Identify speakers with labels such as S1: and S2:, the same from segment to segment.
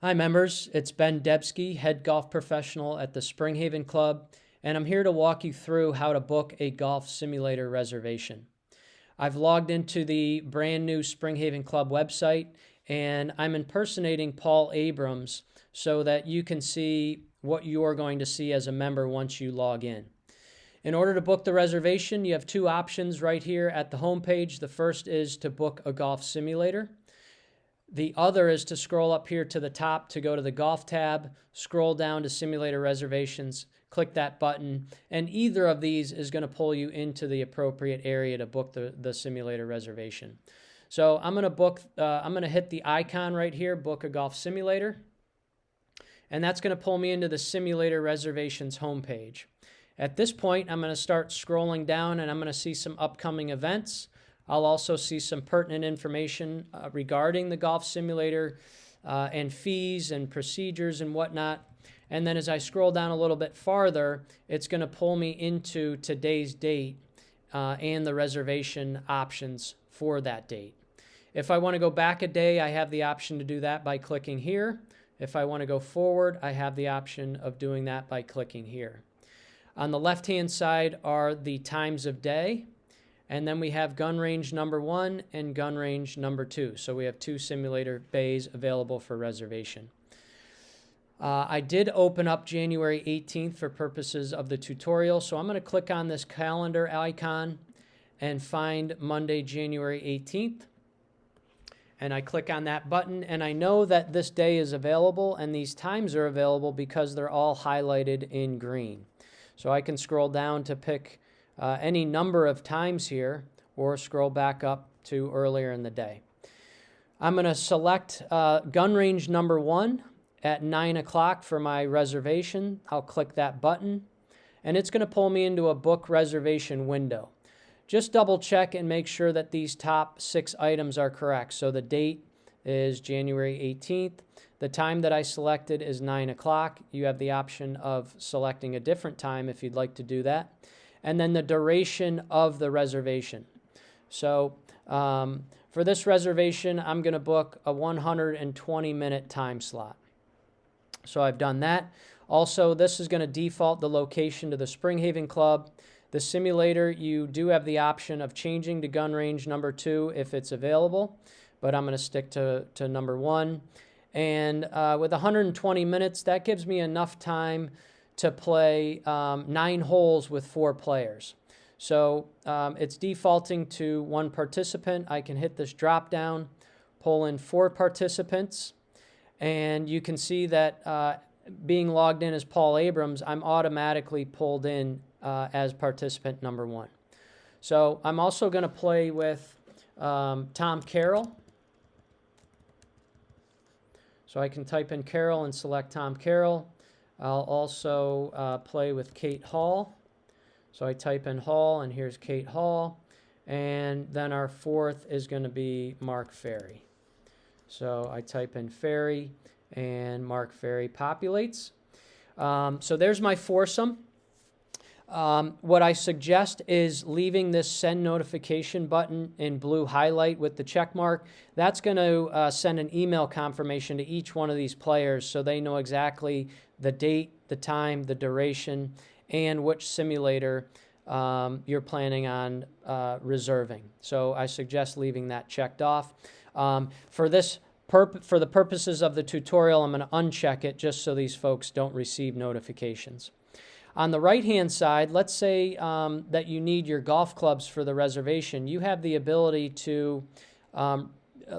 S1: Hi members, it's Ben Debski, head golf professional at the Springhaven Club, and I'm here to walk you through how to book a golf simulator reservation. I've logged into the brand new Springhaven Club website, and I'm impersonating Paul Abrams so that you can see what you're going to see as a member once you log in. In order to book the reservation, you have two options right here at the homepage. The first is to book a golf simulator. The other is to scroll up here to the top to go to the golf tab, scroll down to simulator reservations, click that button, and either of these is going to pull you into the appropriate area to book the simulator reservation. So I'm going to hit the icon right here, book a golf simulator, and that's going to pull me into the simulator reservations homepage. At this point, I'm going to start scrolling down and I'm going to see some upcoming events. I'll also see some pertinent information regarding the golf simulator and fees and procedures and whatnot. And then as I scroll down a little bit farther, it's going to pull me into today's date and the reservation options for that date. If I want to go back a day, I have the option to do that by clicking here. If I want to go forward, I have the option of doing that by clicking here. On the left-hand side are the times of day. And then we have gun range number 1 and gun range number 2. So we have two simulator bays available for reservation. I did open up January 18th for purposes of the tutorial. So I'm going to click on this calendar icon and find Monday, January 18th. And I click on that button and I know that this day is available and these times are available because they're all highlighted in green. So I can scroll down to pick any number of times here or scroll back up to earlier in the day. I'm going to select gun range number 1 at 9 o'clock for my reservation. I'll click that button and it's going to pull me into a book reservation window. Just double check and make sure that these top 6 items are correct. So the date is January 18th. The time that I selected is 9 o'clock. You have the option of selecting a different time if you'd like to do that. And then the duration of the reservation. So for this reservation, I'm going to book a 120-minute time slot. So I've done that. Also, this is going to default the location to the Springhaven Club. The simulator, you do have the option of changing to gun range number 2 if it's available, but I'm going to stick to number 1. And with 120 minutes, that gives me enough time to play 9 holes with 4 players. So it's defaulting to 1 participant. I can hit this drop down, pull in 4 participants, and you can see that being logged in as Paul Abrams, I'm automatically pulled in as participant number 1. So I'm also going to play with Tom Carroll. So I can type in Carroll and select Tom Carroll. I'll also play with Kate Hall. So I type in Hall, and here's Kate Hall. And then our 4th is going to be Mark Ferry. So I type in Ferry, and Mark Ferry populates. So there's my foursome. What I suggest is leaving this send notification button in blue highlight with the check mark. That's going to send an email confirmation to each one of these players so they know exactly the date, the time, the duration, and which simulator you're planning on reserving. So I suggest leaving that checked off. For the purposes of the tutorial, I'm going to uncheck it just so these folks don't receive notifications. On the right-hand side, let's say that you need your golf clubs for the reservation. You have the ability to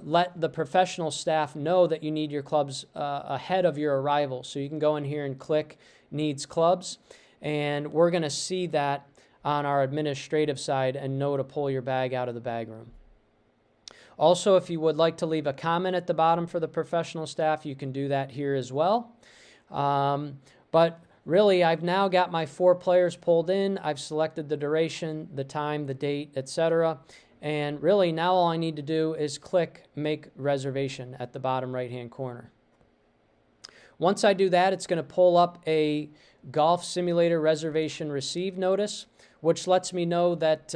S1: let the professional staff know that you need your clubs ahead of your arrival. So you can go in here and click Needs Clubs, and we're going to see that on our administrative side and know to pull your bag out of the bag room. Also, if you would like to leave a comment at the bottom for the professional staff, you can do that here as well. But really, I've now got my 4 players pulled in. I've selected the duration, the time, the date, etc. And really, now all I need to do is click Make Reservation at the bottom right-hand corner. Once I do that, it's going to pull up a Golf Simulator Reservation Received notice, which lets me know that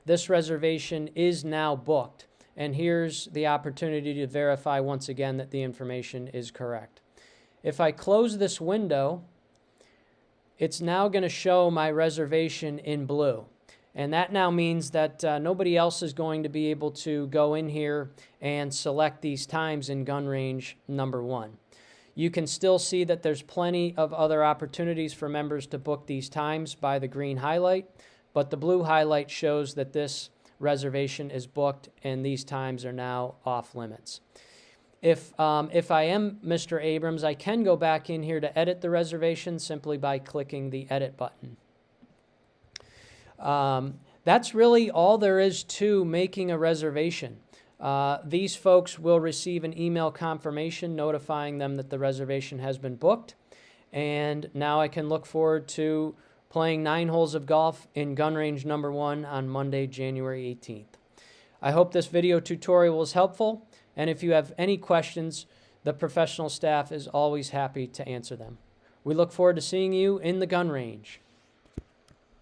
S1: this reservation is now booked. And here's the opportunity to verify once again that the information is correct. If I close this window, it's now going to show my reservation in blue. And that now means that nobody else is going to be able to go in here and select these times in gun range number 1. You can still see that there's plenty of other opportunities for members to book these times by the green highlight, but the blue highlight shows that this reservation is booked and these times are now off limits. If I am Mr. Abrams, I can go back in here to edit the reservation simply by clicking the edit button. That's really all there is to making a reservation. These folks will receive an email confirmation notifying them that the reservation has been booked. And now I can look forward to playing 9 holes of golf in gun range number 1 on Monday, January 18th. I hope this video tutorial was helpful. And if you have any questions, the professional staff is always happy to answer them. We look forward to seeing you in the gun range.